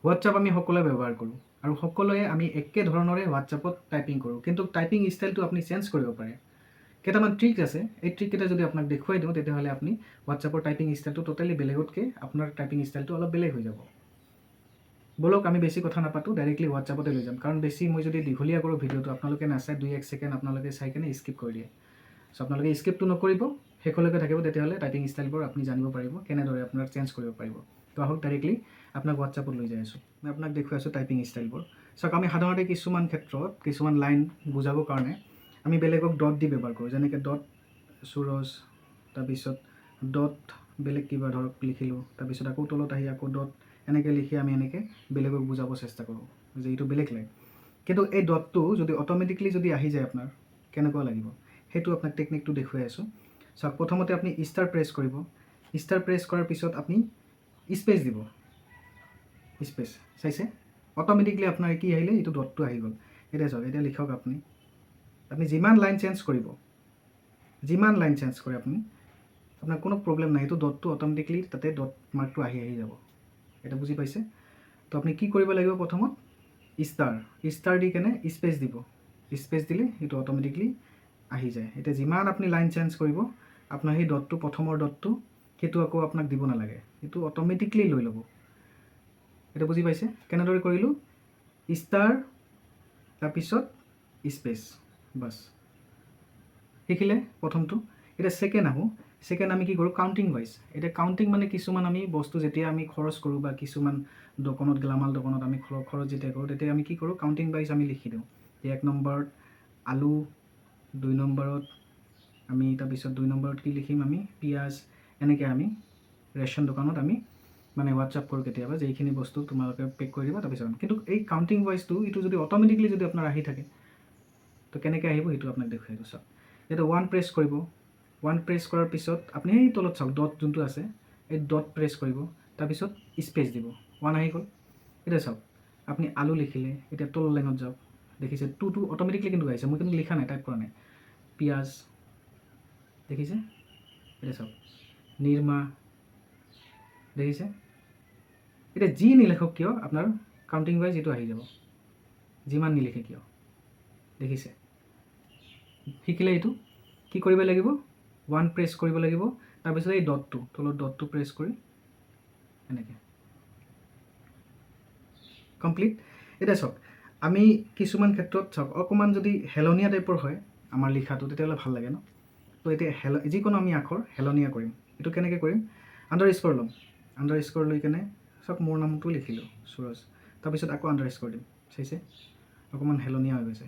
WhatsApp আমি সকলোৱে ব্যৱহাৰ কৰোঁ আৰু সকলোৱে আমি একে ধৰণৰে হোৱাটছআপত টাইপিং কৰোঁ, কিন্তু টাইপিং ষ্টাইলটো আপুনি চেঞ্জ কৰিব পাৰে। কেইটামান ট্ৰিক আছে, এই ট্ৰিককেইটা যদি আপোনাক দেখুৱাই দিওঁ তেতিয়াহ'লে আপুনি হোৱাটছআপৰ টাইপিং ষ্টাইলটো টোটেলি বেলেগতকৈ আপোনাৰ টাইপিং ষ্টাইলটো অলপ বেলেগ হৈ যাব। বলক আমি বেছি কথা নাপাতোঁ, ডাইৰেক্টলি হোৱাটছআপতে লৈ যাম, কাৰণ বেছি মই যদি দীঘলীয়া কৰোঁ ভিডিঅ'টো আপোনালোকে নাচাই 2-1 ছেকেণ্ড আপোনালোকে চাই কিনে স্কিপ কৰি দিয়ে। চ' আপোনালোকে স্কিপটো নকৰিব, শেষলৈকে থাকিব, তেতিয়াহ'লে টাইপিং ষ্টাইলবোৰ আপুনি জানিব পাৰিব, কেনেদৰে আপোনাৰ চেঞ্জ কৰিব পাৰিব। তো আহক ডাইৰেক্টলি আপোনাক হোৱাটছআপত লৈ যাই আছোঁ। মই আপোনাক দেখুৱাই আছোঁ টাইপিং ষ্টাইলবোৰ। চাওক, আমি সাধাৰণতে কিছুমান ক্ষেত্ৰত কিছুমান লাইন বুজাবৰ কাৰণে আমি বেলেগক ডট দি ব্যৱহাৰ কৰোঁ, যেনেকৈ ডট সুৰজ, তাৰপিছত ডট বেলেগ কিবা ধৰক লিখিলোঁ, তাৰপিছত আকৌ তলত আহি আকৌ ডট, এনেকৈ লিখি আমি এনেকৈ বেলেগক বুজাব চেষ্টা কৰোঁ যে এইটো বেলেগ লাইন। কিন্তু এই ডটটো যদি অট'মেটিকলি যদি আহি যায় আপোনাৰ, কেনেকুৱা লাগিব সেইটো আপোনাক টেকনিকটো দেখুৱাই আছোঁ। চাওক, প্ৰথমতে আপুনি ষ্টাৰ প্ৰেছ কৰিব। ষ্টাৰ প্ৰেছ কৰাৰ পিছত আপুনি স্পেচ দিব, স্পেচ চাইছে, অট'মেটিকলি আপোনাৰ কি আহিলে, এইটো ডটটো আহি গ'ল। এতিয়া চাওক, এতিয়া লিখক আপুনি যিমান লাইন চেঞ্জ কৰিব, যিমান লাইন চেঞ্জ কৰে আপুনি, আপোনাৰ কোনো প্ৰব্লেম নাই, এইটো ডটটো অট'মেটিকলি তাতে ডট মাৰ্কটো আহি যাব। এটা বুজি পাইছে? তো আপুনি কি কৰিব লাগিব, প্ৰথমত ষ্টাৰ দি কেনে স্পেচ দিব। স্পেচ দিলে সেইটো অট'মেটিকলি আহি যায়। এতিয়া যিমান আপুনি লাইন চেঞ্জ কৰিব, আপোনাৰ সেই ডটটো, প্ৰথমৰ ডটটো, সেইটো আকৌ আপোনাক দিব নালাগে, সেইটো অট'মেটিকলি লৈ ল'ব। এটা বুজি পাইছে? কেনেদৰে কৰিলোঁ, ষ্টাৰ তাৰপিছত স্পেচ, বাছ শিকিলে প্ৰথমটো। এতিয়া ছেকেণ্ড আহোঁ। ছেকেণ্ড আমি কি কৰোঁ, কাউণ্টিং ৱাইজ। এতিয়া কাউণ্টিং মানে কিছুমান আমি বস্তু যেতিয়া আমি খৰচ কৰোঁ বা কিছুমান দোকানত, গেলামাল দোকানত আমি খৰচ যেতিয়া কৰোঁ, তেতিয়া আমি কি কৰোঁ, কাউণ্টিং ৱাইজ আমি লিখি দিওঁ। 1 নম্বৰত আলু, 2 নম্বৰত আমি, তাৰপিছত 2 নম্বৰত কি লিখিম আমি, পিঁয়াজ, এনেকৈ আমি ৰেচন দোকানত আমি মানে হোৱাটছআপ কৰোঁ কেতিয়াবা যে এইখিনি বস্তু তোমালোকে পেক কৰি দিবা, তাৰপিছত। কিন্তু এই কাউণ্টিং ৱাইজটো এইটো যদি অট'মেটিকলি যদি আপোনাৰ আহি থাকে, তো কেনেকৈ আহিব সেইটো আপোনাক দেখুৱাই দিওঁ। চাওক, এতিয়া 1 প্ৰেছ কৰিব। 1 প্ৰেছ কৰাৰ পিছত আপুনি এই তলত চাওক ডট যোনটো আছে, এই ডট প্ৰেছ কৰিব, তাৰপিছত স্পেচ দিব, 1 আহি গ'ল। এতিয়া চাওক, আপুনি আলু লিখিলে, এতিয়া তলৰ লাইনত যাওক, দেখিছে 2টো অট'মেটিকলি কিন্তু আহিছে, মই কিন্তু লিখা নাই, টাইপ কৰা নাই। পিঁয়াজ দেখিছে, এতিয়া চাওক নিৰ্মা, দেখিছে। এতিয়া যি নিলিখক কিয় আপোনাৰ কাউণ্টিং ৱাইজ এইটো আহি যাব, যিমান নিলিখে কিয়, দেখিছে। শিকিলে এইটো কি কৰিব লাগিব, 1 প্ৰেছ কৰিব লাগিব, তাৰপিছত এই ডটটো, তলত ডটটো প্ৰেছ কৰি এনেকৈ কমপ্লিট। এতিয়া চাওক, আমি কিছুমান ক্ষেত্ৰত চাওক অকণমান যদি হেলনীয়া টাইপৰ হয় আমাৰ লিখাটো, তেতিয়াহ'লে ভাল লাগে ন। তো এতিয়া যিকোনো আমি আখৰ হেলনীয়া কৰিম। এইটো কেনেকৈ কৰিম, আণ্ডাৰ স্ক'ৰ ল'ম। আণ্ডাৰ স্ক'ৰ লৈ কেনে চাওক মোৰ নামটো লিখিলোঁ সুৰজ, তাৰপিছত আকৌ আণ্ডাৰ স্ক'ৰ দিম, চাইছে অকণমান হেলনীয়া হৈ গৈছে।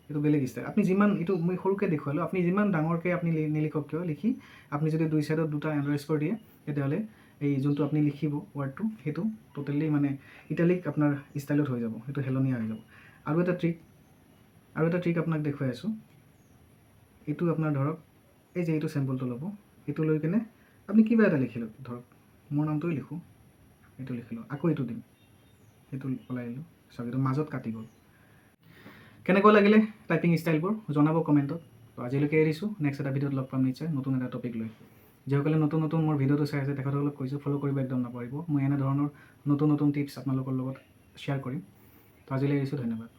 এইটো বেলেগ ষ্টাইল। আপুনি যিমান, এইটো মই সৰুকৈ দেখুৱালোঁ, আপুনি যিমান ডাঙৰকৈ আপুনি নিলিখক কিয়, লিখি আপুনি যদি 2 ছাইডত 2টা আণ্ডাৰ স্ক'ৰ দিয়ে, তেতিয়াহ'লে এই যোনটো আপুনি লিখিব ৱাৰ্ডটো, সেইটো টোটেলি মানে ইটালিক আপোনাৰ ষ্টাইলত হৈ যাব, সেইটো হেলনীয়া হৈ যাব। আৰু এটা ট্ৰিক আপোনাক দেখুৱাই আছোঁ। এইটো আপোনাৰ ধৰক এই যে এইটো চেম্পলটো ল'ব, এইটো লৈ কেনে আপুনি কিবা এটা লিখিলোঁ, ধৰক মোৰ নামটোৱে লিখোঁ, এইটো লিখিলোঁ, আকৌ এইটো দিম, সেইটো ওলাই আহিলোঁ, চাওক এইটো মাজত কাটি গ'ল। কেনেকুৱা লাগিলে টাইপিং ষ্টাইলবোৰ জনাব কমেণ্টত। তো আজিলৈকে এৰিছোঁ, নেক্সট এটা ভিডিঅ'ত লগ পাম নিশ্চয় নতুন এটা টপিক লৈ। যিসকলে নতুন নতুন মোৰ ভিডিঅ'টো চাই আছে তেখেতসকলক কৈছোঁ ফ'ল' কৰিব একদম নাপাহৰিব। মই এনেধৰণৰ নতুন নতুন টিপছ আপোনালোকৰ লগত শ্বেয়াৰ কৰিম। তো আজিলৈ এৰিছোঁ, ধন্যবাদ।